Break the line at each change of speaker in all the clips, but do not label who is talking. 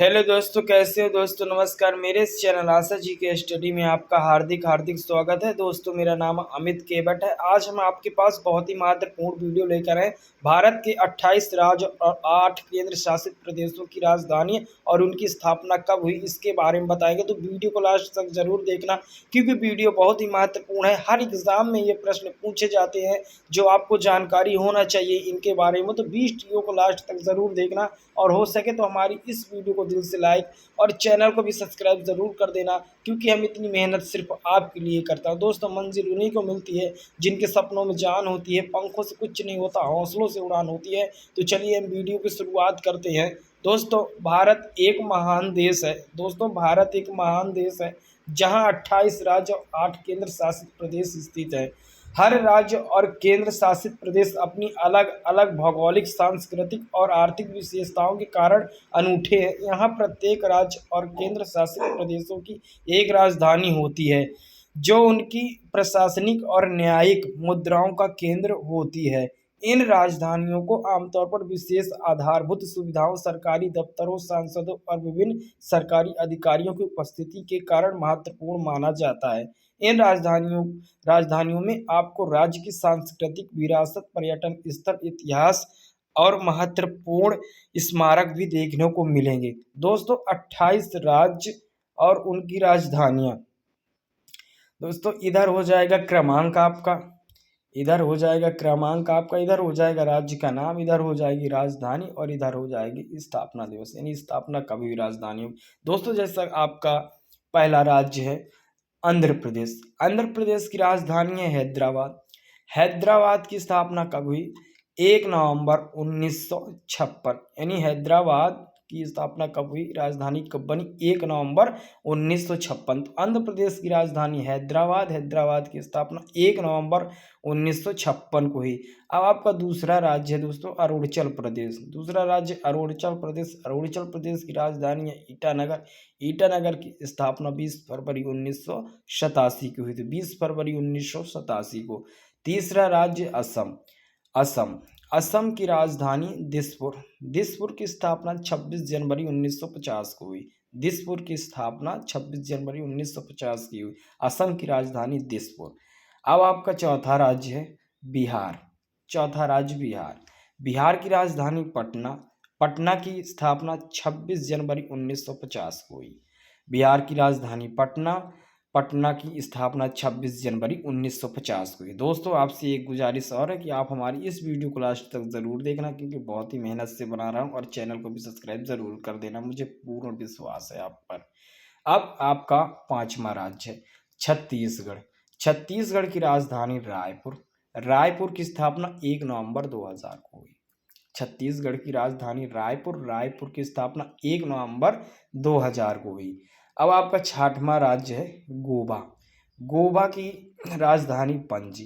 Hello दोस्तों, कैसे हो दोस्तों। नमस्कार। मेरे इस चैनल आशा जी के स्टडी में आपका हार्दिक हार्दिक स्वागत है। दोस्तों, मेरा नाम अमित केवट है। आज हम आपके पास बहुत ही महत्वपूर्ण वीडियो लेकर आए। भारत के 28 राज्य और 8 केंद्र शासित प्रदेशों की राजधानी और उनकी स्थापना कब हुई, इसके बारे में बताएंगे। तो वीडियो को लास्ट तक जरूर देखना, क्योंकि वीडियो बहुत ही महत्वपूर्ण है। हर एग्जाम में ये प्रश्न पूछे जाते हैं जो आपको जानकारी होना चाहिए इनके बारे में। तो वीडियो को लास्ट तक जरूर देखना, और हो सके तो हमारी इस वीडियो को दिल से लाइक और चैनल को भी सब्सक्राइब जरूर कर देना, क्योंकि हम इतनी मेहनत सिर्फ आपके लिए करता हूं। दोस्तों, मंजिल उन्हीं को मिलती है जिनके सपनों में जान होती है। पंखों से कुछ नहीं होता, हौसलों से उड़ान होती है। तो चलिए हम वीडियो की शुरुआत करते हैं। दोस्तों, भारत एक महान देश है। भारत एक महान देश है जहां 28 राज्य और 8 केंद्र शासित प्रदेश स्थित है। हर राज्य और केंद्र शासित प्रदेश अपनी अलग अलग भौगोलिक, सांस्कृतिक और आर्थिक विशेषताओं के कारण अनूठे हैं। यहाँ प्रत्येक राज्य और केंद्र शासित प्रदेशों की एक राजधानी होती है, जो उनकी प्रशासनिक और न्यायिक मुद्राओं का केंद्र होती है। इन राजधानियों को आमतौर पर विशेष आधारभूत सुविधाओं, सरकारी दफ्तरों, सांसदों और विभिन्न सरकारी अधिकारियों की उपस्थिति के कारण महत्वपूर्ण माना जाता है। इन राजधानियों में आपको राज्य की सांस्कृतिक विरासत, पर्यटन स्थल, इतिहास और महत्वपूर्ण स्मारक भी देखने को मिलेंगे। दोस्तों, 28 राज्य और उनकी राजधानियां। दोस्तों, इधर हो जाएगा क्रमांक आपका, इधर हो जाएगा क्रमांक आपका, इधर हो जाएगा राज्य का नाम, इधर हो जाएगी राजधानी, और इधर हो जाएगी स्थापना दिवस, यानी स्थापना कब हुई राजधानी। दोस्तों, जैसा आपका पहला राज्य है आंध्र प्रदेश। आंध्र प्रदेश की राजधानी है हैदराबाद। हैदराबाद की स्थापना कब हुई? 1 नवंबर 1956। यानी हैदराबाद की स्थापना कब हुई, राजधानी कब बनी? 1 नवंबर 1956। तो आंध्र प्रदेश की राजधानी हैदराबाद, हैदराबाद की स्थापना 1 नवंबर 1956 को हुई। अब आपका दूसरा राज्य है दोस्तों अरुणाचल प्रदेश। दूसरा राज्य अरुणाचल प्रदेश। अरुणाचल प्रदेश की राजधानी है ईटानगर। ईटानगर की स्थापना 20 फरवरी 1987 की हुई थी, 20 फरवरी 1987 को। तीसरा राज्य असम। असम असम की राजधानी दिसपुर। दिसपुर की स्थापना 26 जनवरी 1950 को हुई। दिसपुर की स्थापना 26 जनवरी 1950 की हुई। असम की राजधानी दिसपुर। अब आपका चौथा राज्य है बिहार। चौथा राज्य बिहार। बिहार की राजधानी पटना। पटना की स्थापना 26 जनवरी 1950 को हुई। बिहार की राजधानी पटना। पटना की स्थापना 26 जनवरी 1950 को हुई। दोस्तों, आपसे एक गुजारिश और है कि आप हमारी इस वीडियो को लास्ट तक ज़रूर देखना, क्योंकि बहुत ही मेहनत से बना रहा हूँ, और चैनल को भी सब्सक्राइब ज़रूर कर देना, मुझे पूर्ण विश्वास है आप पर। अब आपका पांचवा राज्य है छत्तीसगढ़। छत्तीसगढ़ की राजधानी रायपुर। रायपुर की स्थापना 1 नवंबर 2000 को हुई। छत्तीसगढ़ की राजधानी रायपुर। रायपुर की स्थापना 1 नवंबर 2000 को हुई। अब आपका छठवां राज्य है गोवा। गोवा की राजधानी पणजी।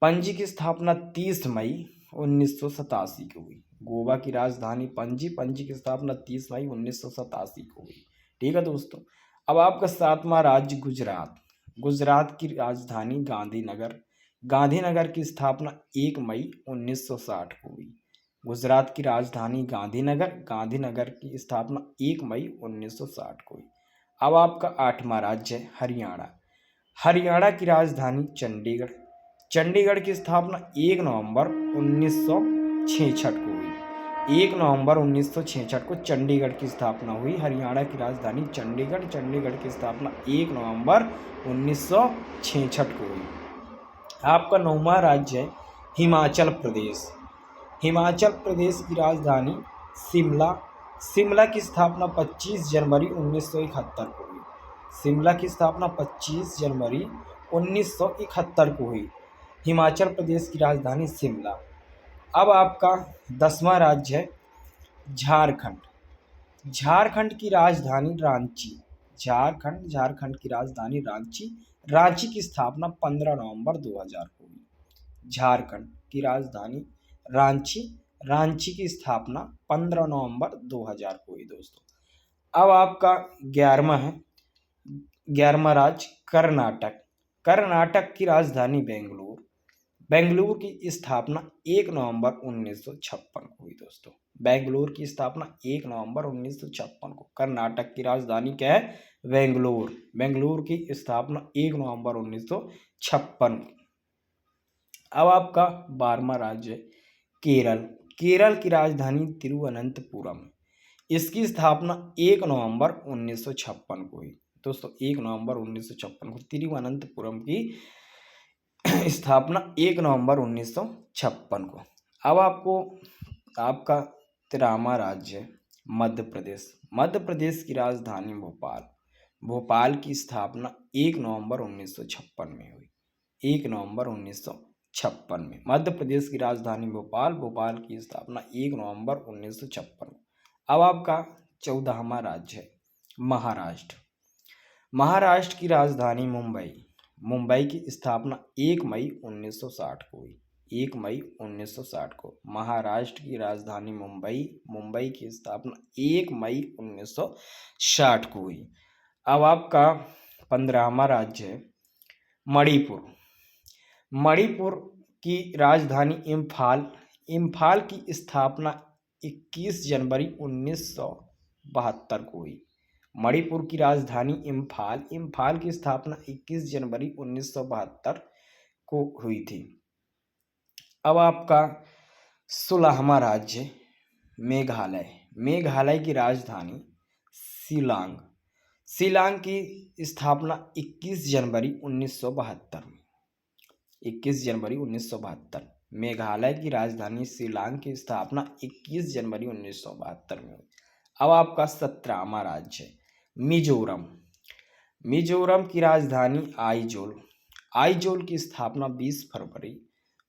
पणजी की स्थापना 30 मई 1987 को हुई। गोवा की राजधानी पणजी। पणजी की स्थापना 30 मई 1987 को हुई। ठीक है दोस्तों। अब आपका सातवां राज्य गुजरात। गुजरात की राजधानी गांधीनगर। गांधीनगर की स्थापना 1 मई 1960 को हुई। गुजरात की राजधानी गांधीनगर। गांधीनगर की स्थापना 1 मई 1960 को हुई। अब आपका आठवां राज्य है हरियाणा। हरियाणा की राजधानी चंडीगढ़। चंडीगढ़ की स्थापना 1 नवंबर 1966 को हुई। 1 नवंबर 1966 को चंडीगढ़ की स्थापना हुई। हरियाणा की राजधानी चंडीगढ़। चंडीगढ़ की स्थापना 1 नवंबर 1966 को हुई। आपका नौवां राज्य है हिमाचल प्रदेश। हिमाचल प्रदेश की राजधानी शिमला। शिमला की स्थापना 25 जनवरी 1971 को हुई। शिमला की स्थापना 25 जनवरी 1971 को हुई। हिमाचल प्रदेश की राजधानी शिमला। अब आपका 10वां राज्य है झारखंड। झारखंड की राजधानी रांची। झारखंड की राजधानी रांची। रांची की स्थापना 15 नवंबर 2000 को हुई। झारखंड की राजधानी रांची। रांची की स्थापना 15 नवंबर 2000 को हुई। दोस्तों, अब आपका 11वां राज्य कर्नाटक। कर्नाटक की राजधानी बेंगलुरु। बेंगलुरु की स्थापना 1 नवंबर 1956 को हुई दोस्तों। बेंगलुरु की स्थापना 1 नवंबर 1956 को। कर्नाटक की राजधानी क्या है? बेंगलुरु। बेंगलुरु की स्थापना 1 नवंबर 1956। अब आपका 12वां राज्य है केरल। केरल की राजधानी तिरुवनंतपुरम। इसकी स्थापना 1 नवंबर 1956 को हुई दोस्तों। 1 नवंबर 1956 को तिरुवनंतपुरम की स्थापना 1 नवंबर 1956 को। अब आपको आपका 13वां राज्य मध्य प्रदेश। मध्य प्रदेश की राजधानी भोपाल। भोपाल की स्थापना 1 नवंबर 1956 में हुई। 1 नवंबर 1956 में मध्य प्रदेश की राजधानी भोपाल। भोपाल की स्थापना 1 नवंबर 1956। अब आपका 14वां राज्य है महाराष्ट्र। महाराष्ट्र की राजधानी मुंबई। मुंबई की स्थापना 1 मई 1960 को हुई। 1 मई 1960 को महाराष्ट्र की राजधानी मुंबई। मुंबई की स्थापना 1 मई 1960 को हुई। अब आपका 15वां राज्य है मणिपुर। मणिपुर की राजधानी इम्फाल। इम्फाल की स्थापना 21 जनवरी 1972 को हुई। मणिपुर की राजधानी इम्फाल। इम्फाल की स्थापना 21 जनवरी 1972 को हुई थी। अब आपका 16वां राज्य मेघालय। मेघालय की राजधानी शिलांग। शिलांग की स्थापना 21 जनवरी 1972 में। 21 जनवरी 1972 मेघालय की राजधानी शिलांग की स्थापना 21 जनवरी 1972 में हुई। अब आपका 17वां राज्य मिजोरम। मिजोरम की राजधानी आइजोल। आइजोल की स्थापना 20 फरवरी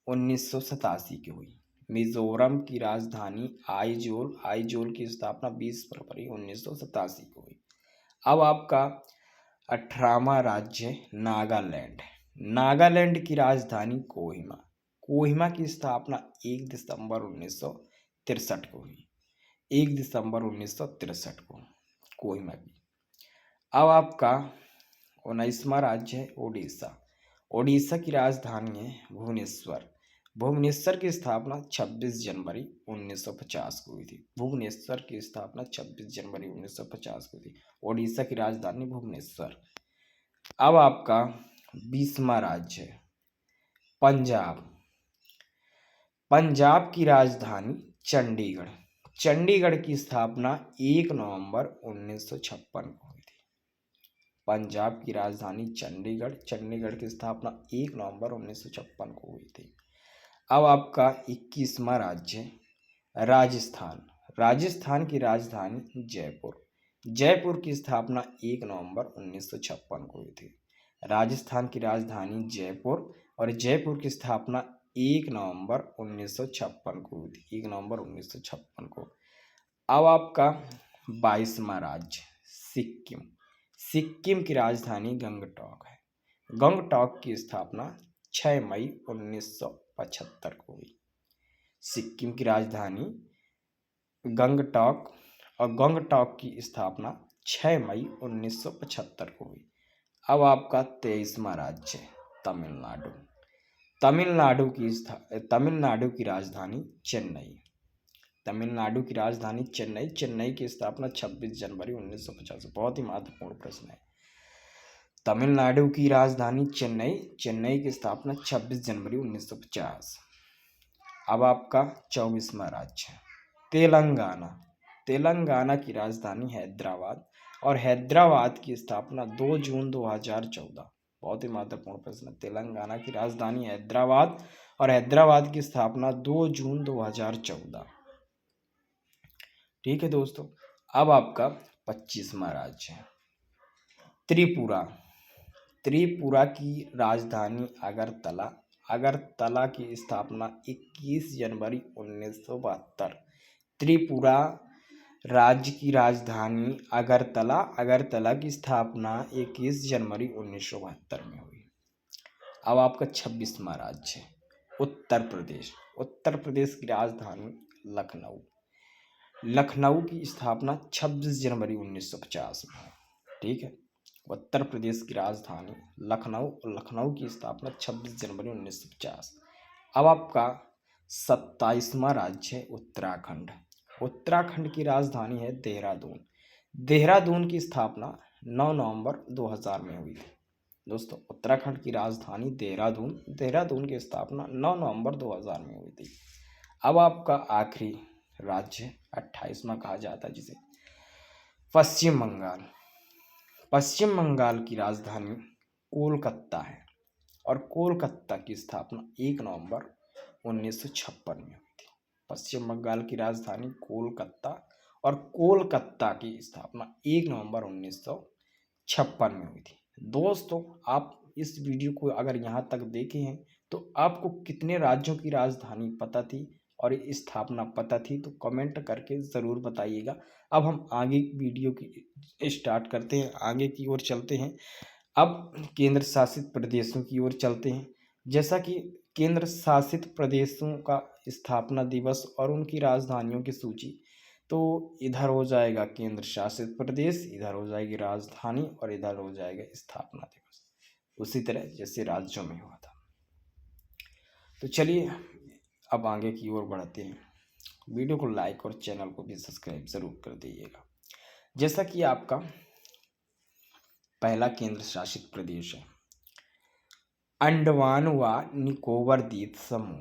1987 की हुई। मिजोरम की राजधानी आइजोल। आइजोल की स्थापना 20 फरवरी 1987 को हुई। अब आपका 18वां राज्य नागालैंड। नागालैंड की राजधानी कोहिमा। कोहिमा की स्थापना 1 दिसंबर 1963 को हुई। 1 दिसंबर 1963 को कोहिमा की। अब आपका 19वां राज्य है ओडिशा। ओडिशा की राजधानी है भुवनेश्वर। भुवनेश्वर की स्थापना 26 जनवरी 1950 को हुई थी। भुवनेश्वर की स्थापना 26 जनवरी 1950 को थी। ओडिशा की राजधानी भुवनेश्वर। अब आपका 20वां राज्य है पंजाब। पंजाब की राजधानी चंडीगढ़। चंडीगढ़ की स्थापना 1 नवंबर 1956 को हुई थी। पंजाब की राजधानी चंडीगढ़। चंडीगढ़ की स्थापना 1 नवंबर 1956 को हुई थी। अब आपका 21वां राज्य राजस्थान। राजस्थान की राजधानी जयपुर। जयपुर की स्थापना 1 नवंबर 1956 को हुई थी। राजस्थान की राजधानी जयपुर और जयपुर की स्थापना 1 नवंबर 1956 को हुई थी। 1 नवंबर 1956 को। अब आपका 22वां राज्य सिक्किम। सिक्किम की राजधानी गंगटोक है। गंगटोक की स्थापना 6 मई 1975 को हुई। सिक्किम की राजधानी गंगटोक और गंगटोक की स्थापना 6 मई 1975 को हुई। अब आपका 23वां राज्य तमिलनाडु। तमिलनाडु की राजधानी चेन्नई। तमिलनाडु की राजधानी चेन्नई। चेन्नई की स्थापना 26 जनवरी 1950। बहुत ही महत्वपूर्ण प्रश्न है। तमिलनाडु की राजधानी चेन्नई। चेन्नई की स्थापना 26 जनवरी 1950। अब आपका 24वां राज्य तेलंगाना। तेलंगाना की राजधानी हैदराबाद और हैदराबाद की स्थापना 2 जून 2014। बहुत ही महत्वपूर्ण प्रश्न। तेलंगाना की राजधानी हैदराबाद और हैदराबाद की स्थापना 2 जून 2014। ठीक है दोस्तों। अब आपका 25वां राज्य है त्रिपुरा। त्रिपुरा की राजधानी अगरतला। अगरतला की स्थापना 21 जनवरी 1972। त्रिपुरा राज्य की राजधानी अगरतला। अगरतला की स्थापना 21 जनवरी 1972 में हुई। अब आपका 26वां राज्य उत्तर प्रदेश। उत्तर प्रदेश की राजधानी लखनऊ। लखनऊ की स्थापना 26 जनवरी 1950 में। ठीक है। उत्तर प्रदेश की राजधानी लखनऊ और लखनऊ की स्थापना 26 जनवरी 1950। अब आपका 27वां राज्य है उत्तराखंड। उत्तराखंड की राजधानी है देहरादून। देहरादून की स्थापना 9 नवंबर 2000 में हुई थी। दोस्तों, उत्तराखंड की राजधानी देहरादून, देहरादून की स्थापना 9 नवंबर 2000 में हुई थी। अब आपका आखिरी राज्य 28वां कहा जाता है जिसे पश्चिम बंगाल। पश्चिम बंगाल की राजधानी कोलकाता है और कोलकाता की स्थापना 1 नवंबर 1956 में हुई थी। पश्चिम बंगाल की राजधानी कोलकाता और कोलकाता की स्थापना 1 नवंबर 1956 में हुई थी। दोस्तों, आप इस वीडियो को अगर यहाँ तक देखे हैं तो आपको कितने राज्यों की राजधानी पता थी और स्थापना पता थी, तो कमेंट करके ज़रूर बताइएगा। अब हम आगे वीडियो की स्टार्ट करते हैं, आगे की ओर चलते हैं। अब केंद्र शासित प्रदेशों की ओर चलते हैं। जैसा कि केंद्र शासित प्रदेशों का स्थापना दिवस और उनकी राजधानियों की सूची, तो इधर हो जाएगा केंद्र शासित प्रदेश, इधर हो जाएगी राजधानी और इधर हो जाएगा स्थापना दिवस, उसी तरह जैसे राज्यों में हुआ था। तो चलिए अब आगे की ओर बढ़ते हैं। वीडियो को लाइक और चैनल को भी सब्सक्राइब जरूर कर दीजिएगा। जैसा कि आपका पहला केंद्र शासित प्रदेश है अंडमान व निकोबार द्वीप समूह।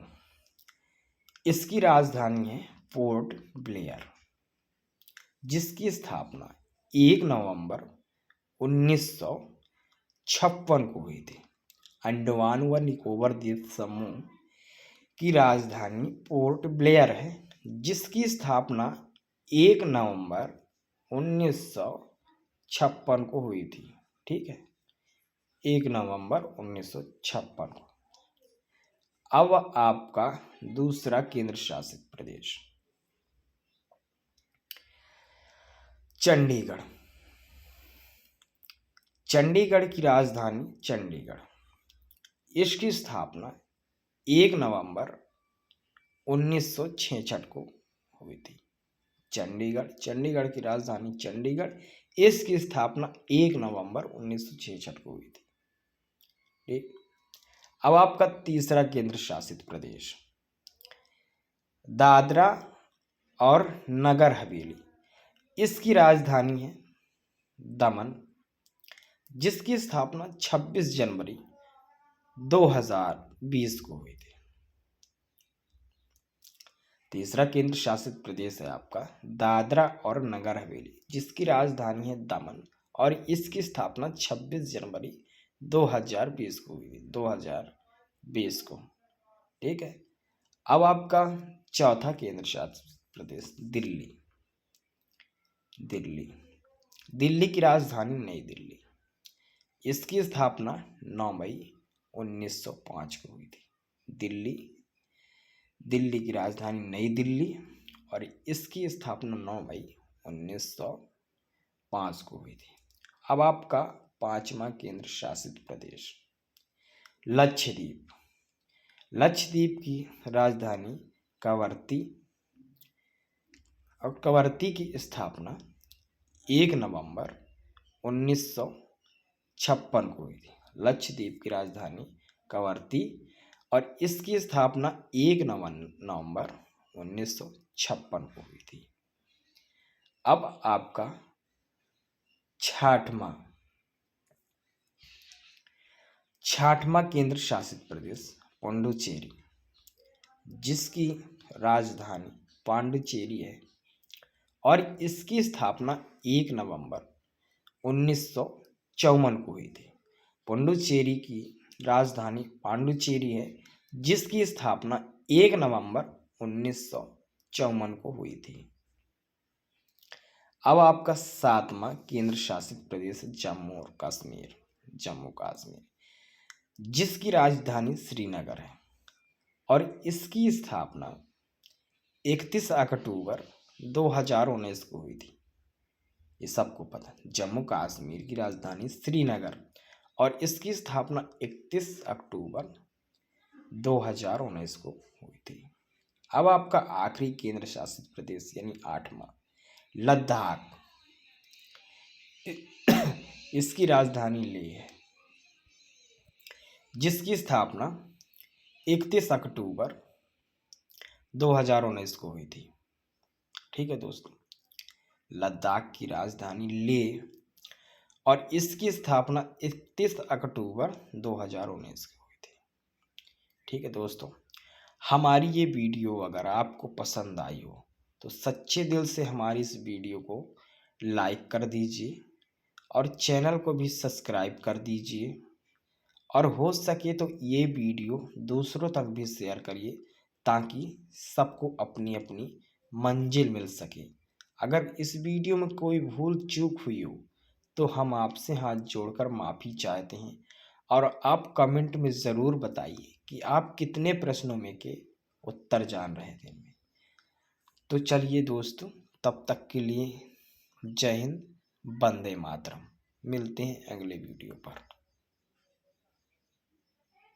इसकी राजधानी है पोर्ट ब्लेयर, जिसकी स्थापना 1 नवंबर 1956 को हुई थी। अंडमान व निकोबार द्वीप समूह की राजधानी पोर्ट ब्लेयर है, जिसकी स्थापना 1 नवंबर 1956 को हुई थी। ठीक है, 1 नवंबर 1956 को। अब आपका दूसरा केंद्र शासित प्रदेश चंडीगढ़। चंडीगढ़ की राजधानी चंडीगढ़। इसकी स्थापना 1 नवंबर 1966 को हुई थी। चंडीगढ़ की राजधानी चंडीगढ़, इसकी स्थापना 1 नवंबर 1966 को हुई थी। ठीक, अब आपका तीसरा केंद्र शासित प्रदेश दादरा और नगर हवेली। इसकी राजधानी है दमन, जिसकी स्थापना 26 जनवरी 2020 को हुई थी। तीसरा केंद्र शासित प्रदेश है आपका दादरा और नगर हवेली, जिसकी राजधानी है दमन और इसकी स्थापना 26 जनवरी 2020 को हुई थी, 2020 को। ठीक है, अब आपका चौथा केंद्र शासित प्रदेश दिल्ली। दिल्ली की राजधानी नई दिल्ली। इसकी स्थापना 9 मई 1905 को हुई थी। दिल्ली की राजधानी नई दिल्ली और इसकी स्थापना 9 मई 1905 को हुई थी। अब आपका पांचवा केंद्र शासित प्रदेश लक्षद्वीप। लक्षद्वीप की राजधानी कवरत्ती और कवरत्ती की स्थापना 1 नवंबर 1956 को हुई थी। लक्षद्वीप की राजधानी कवरत्ती और इसकी स्थापना 1 नवंबर 1956 को हुई थी। अब आपका छठवां केंद्र शासित प्रदेश पुडुचेरी, जिसकी राजधानी पांडिचेरी है और इसकी स्थापना 1 नवंबर 1954 को हुई थी। पुडुचेरी की राजधानी पांडिचेरी है, जिसकी स्थापना 1 नवंबर 1954 को हुई थी। अब आपका सातवां केंद्र शासित प्रदेश जम्मू कश्मीर, जिसकी राजधानी श्रीनगर है और इसकी स्थापना 31 अक्टूबर 2019 को हुई थी। ये सबको पता है, जम्मू कश्मीर की राजधानी श्रीनगर और इसकी स्थापना 31 अक्टूबर 2019 को हुई थी। अब आपका आखिरी केंद्र शासित प्रदेश यानी 8वां लद्दाख। इसकी राजधानी लेह है, जिसकी स्थापना 31 अक्टूबर 2019 को हुई थी। ठीक है दोस्तों, लद्दाख की राजधानी लेह, और इसकी स्थापना 31 अक्टूबर 2019 को हुई थी। ठीक है दोस्तों, हमारी ये वीडियो अगर आपको पसंद आई हो तो सच्चे दिल से हमारी इस वीडियो को लाइक कर दीजिए और चैनल को भी सब्सक्राइब कर दीजिए, और हो सके तो ये वीडियो दूसरों तक भी शेयर करिए ताकि सबको अपनी अपनी मंजिल मिल सके। अगर इस वीडियो में कोई भूल चूक हुई हो तो हम आपसे हाथ जोड़कर माफ़ी चाहते हैं, और आप कमेंट में ज़रूर बताइए कि आप कितने प्रश्नों में के उत्तर जान रहे थे इनमें। तो चलिए दोस्तों, तब तक के लिए जय हिंद, वंदे मातरम। मिलते हैं अगले वीडियो पर।